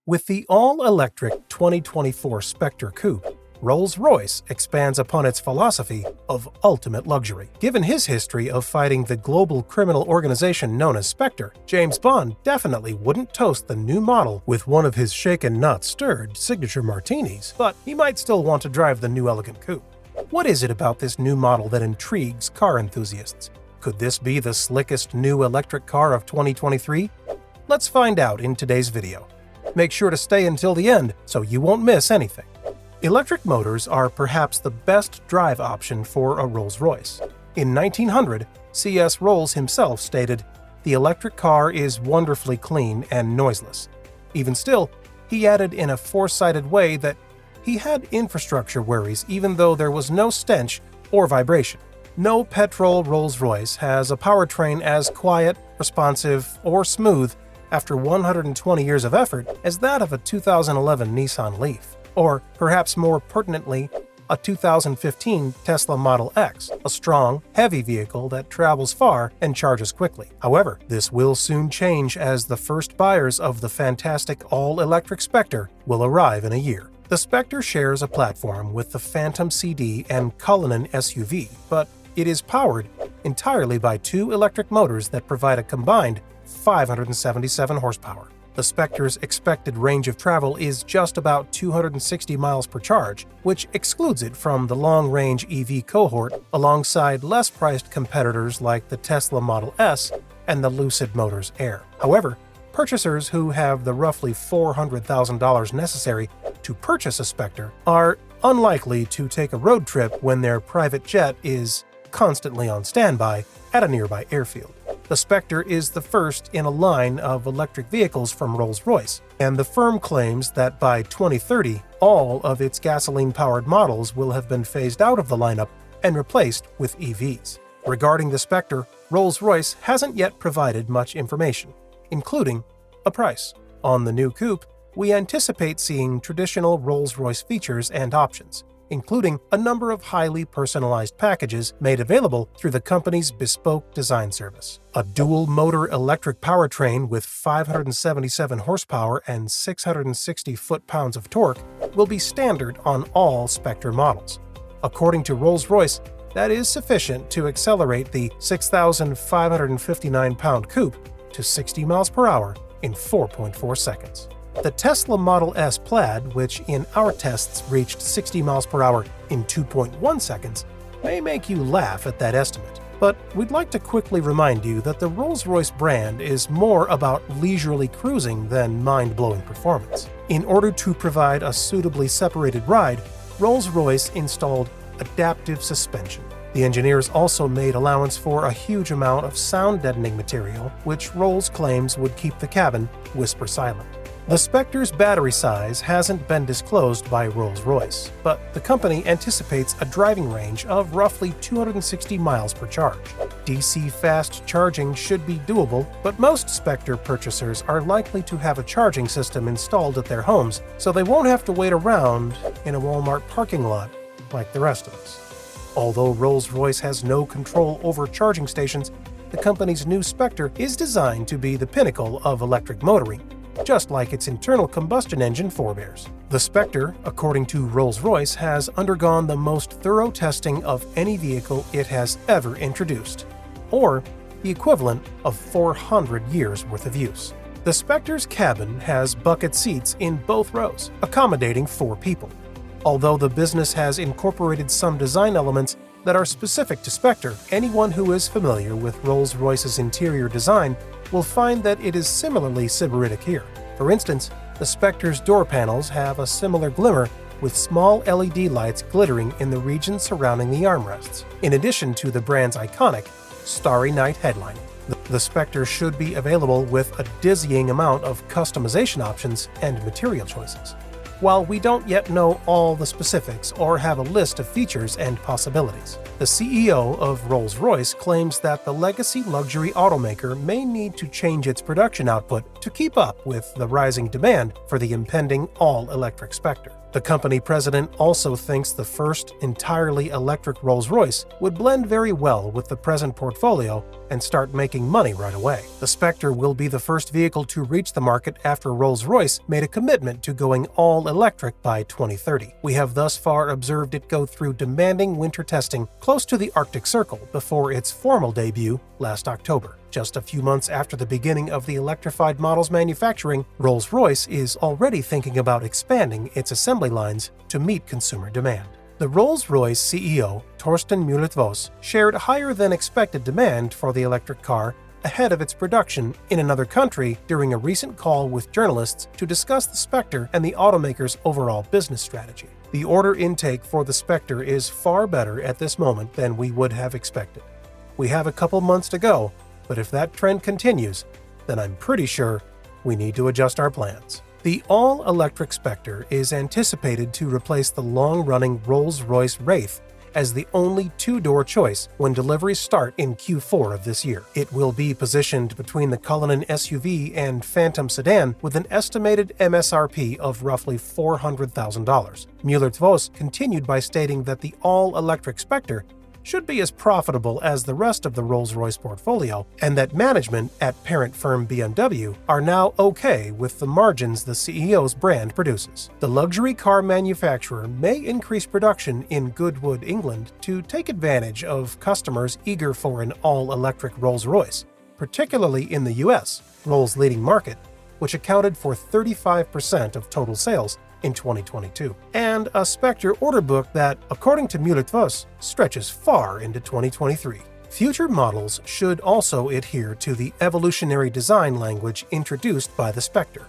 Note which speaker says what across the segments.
Speaker 1: With the all-electric 2024 Spectre Coupe, Rolls Royce expands upon its philosophy of ultimate luxury. Given his history of fighting the global criminal organization known as Spectre, James Bond definitely wouldn't toast the new model with one of his shaken not stirred signature martinis, but he might still want to drive the new elegant coupe. What is it about this new model that intrigues car enthusiasts? Could this be the slickest new electric car of 2023? Let's find out in today's video. Make sure to stay until the end so you won't miss anything. Electric motors are perhaps the best drive option for a Rolls-Royce. In 1900, C.S. Rolls himself stated, "The electric car is wonderfully clean and noiseless." Even still, he added in a foresighted way that he had infrastructure worries even though there was no stench or vibration. No petrol Rolls-Royce has a powertrain as quiet, responsive, or smooth after 120 years of effort as that of a 2011 Nissan Leaf. Or, perhaps more pertinently, a 2015 Tesla Model X, a strong, heavy vehicle that travels far and charges quickly. However, this will soon change as the first buyers of the fantastic all-electric Spectre will arrive in a year. The Spectre shares a platform with the Phantom CD and Cullinan SUV, but it is powered entirely by two electric motors that provide a combined 577 horsepower. The Spectre's expected range of travel is just about 260 miles per charge, which excludes it from the long-range EV cohort alongside less-priced competitors like the Tesla Model S and the Lucid Motors Air. However, purchasers who have the roughly $400,000 necessary to purchase a Spectre are unlikely to take a road trip when their private jet is constantly on standby at a nearby airfield. The Spectre is the first in a line of electric vehicles from Rolls-Royce, and the firm claims that by 2030, all of its gasoline-powered models will have been phased out of the lineup and replaced with EVs. Regarding the Spectre, Rolls-Royce hasn't yet provided much information, including a price. On the new coupe, we anticipate seeing traditional Rolls-Royce features and options, including a number of highly personalized packages made available through the company's bespoke design service. A dual-motor electric powertrain with 577 horsepower and 660 foot-pounds of torque will be standard on all Spectre models. According to Rolls-Royce, that is sufficient to accelerate the 6,559-pound coupe to 60 miles per hour in 4.4 seconds. The Tesla Model S Plaid, which in our tests reached 60 miles per hour in 2.1 seconds, may make you laugh at that estimate. But we'd like to quickly remind you that the Rolls-Royce brand is more about leisurely cruising than mind-blowing performance. In order to provide a suitably separated ride, Rolls-Royce installed adaptive suspension. The engineers also made allowance for a huge amount of sound-deadening material, which Rolls claims would keep the cabin whisper silent. The Spectre's battery size hasn't been disclosed by Rolls-Royce, but the company anticipates a driving range of roughly 260 miles per charge. DC fast charging should be doable, but most Spectre purchasers are likely to have a charging system installed at their homes, so they won't have to wait around in a Walmart parking lot like the rest of us. Although Rolls-Royce has no control over charging stations, the company's new Spectre is designed to be the pinnacle of electric motoring, just like its internal combustion engine forebears. The Spectre, according to Rolls-Royce, has undergone the most thorough testing of any vehicle it has ever introduced, or the equivalent of 400 years' worth of use. The Spectre's cabin has bucket seats in both rows, accommodating 4 people. Although the business has incorporated some design elements that are specific to Spectre, anyone who is familiar with Rolls-Royce's interior design will find that it is similarly sybaritic here. For instance, the Spectre's door panels have a similar glimmer with small LED lights glittering in the region surrounding the armrests, in addition to the brand's iconic Starry Night headline. The Spectre should be available with a dizzying amount of customization options and material choices. While we don't yet know all the specifics or have a list of features and possibilities, the CEO of Rolls-Royce claims that the legacy luxury automaker may need to change its production output to keep up with the rising demand for the impending all-electric Spectre. The company president also thinks the first entirely electric Rolls-Royce would blend very well with the present portfolio and start making money right away. The Spectre will be the first vehicle to reach the market after Rolls-Royce made a commitment to going all-electric by 2030. We have thus far observed it go through demanding winter testing close to the Arctic Circle before its formal debut last October. Just a few months after the beginning of the electrified model's manufacturing, Rolls-Royce is already thinking about expanding its assembly lines to meet consumer demand. The Rolls-Royce CEO, Thorsten Müller-Vos, shared higher-than-expected demand for the electric car ahead of its production in another country during a recent call with journalists to discuss the Spectre and the automaker's overall business strategy. The order intake for the Spectre is far better at this moment than we would have expected. We have a couple months to go, but if that trend continues, then I'm pretty sure we need to adjust our plans. The all-electric Spectre is anticipated to replace the long-running Rolls-Royce Wraith as the only two-door choice when deliveries start in Q4 of this year. It will be positioned between the Cullinan SUV and Phantom sedan with an estimated MSRP of roughly $400,000. Müller-Vos continued by stating that the all-electric Spectre should be as profitable as the rest of the Rolls-Royce portfolio, and that management at parent firm BMW are now okay with the margins the CEO's brand produces. The luxury car manufacturer may increase production in Goodwood, England, to take advantage of customers eager for an all-electric Rolls-Royce, particularly in the US, Rolls' leading market, which accounted for 35% of total sales in 2022, and a Spectre order book that, according to Müller-Vos, stretches far into 2023. Future models should also adhere to the evolutionary design language introduced by the Spectre.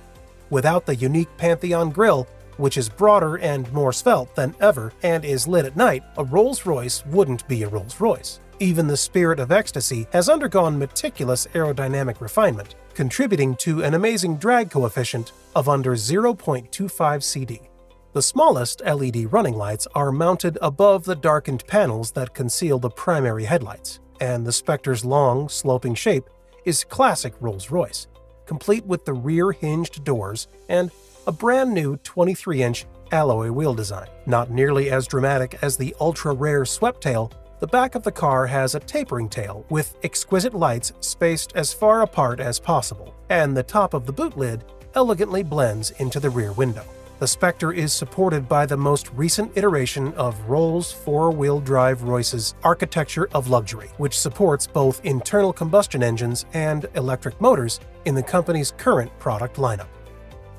Speaker 1: Without the unique Pantheon grille, which is broader and more svelte than ever and is lit at night, a Rolls-Royce wouldn't be a Rolls-Royce. Even the Spirit of Ecstasy has undergone meticulous aerodynamic refinement, contributing to an amazing drag coefficient of under 0.25 CD. The smallest LED running lights are mounted above the darkened panels that conceal the primary headlights, and the Spectre's long, sloping shape is classic Rolls-Royce, complete with the rear hinged doors and a brand new 23-inch alloy wheel design. Not nearly as dramatic as the ultra-rare swept tail, the back of the car has a tapering tail with exquisite lights spaced as far apart as possible, and the top of the boot lid elegantly blends into the rear window. The Spectre is supported by the most recent iteration of Rolls four-wheel drive Royce's architecture of luxury, which supports both internal combustion engines and electric motors in the company's current product lineup.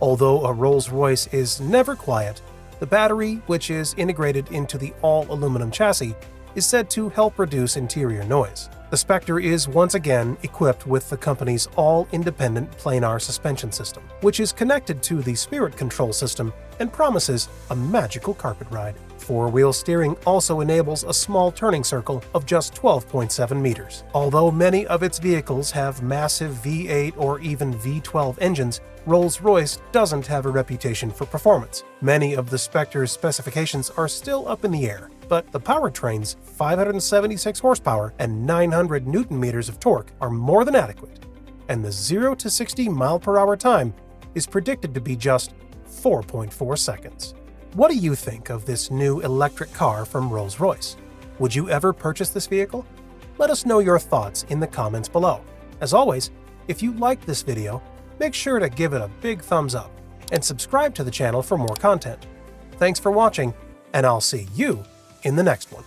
Speaker 1: Although a Rolls-Royce is never quiet, the battery, which is integrated into the all-aluminum chassis, is said to help reduce interior noise. The Spectre is once again equipped with the company's all-independent planar suspension system, which is connected to the Spirit control system and promises a magical carpet ride. Four-wheel steering also enables a small turning circle of just 12.7 meters. Although many of its vehicles have massive V8 or even V12 engines, Rolls-Royce doesn't have a reputation for performance. Many of the Spectre's specifications are still up in the air, but the powertrain's 576 horsepower and 900 newton-meters of torque are more than adequate, and the 0 to 60 mile-per-hour time is predicted to be just 4.4 seconds. What do you think of this new electric car from Rolls-Royce? Would you ever purchase this vehicle? Let us know your thoughts in the comments below. As always, if you liked this video, make sure to give it a big thumbs up and subscribe to the channel for more content. Thanks for watching, and I'll see you in the next one.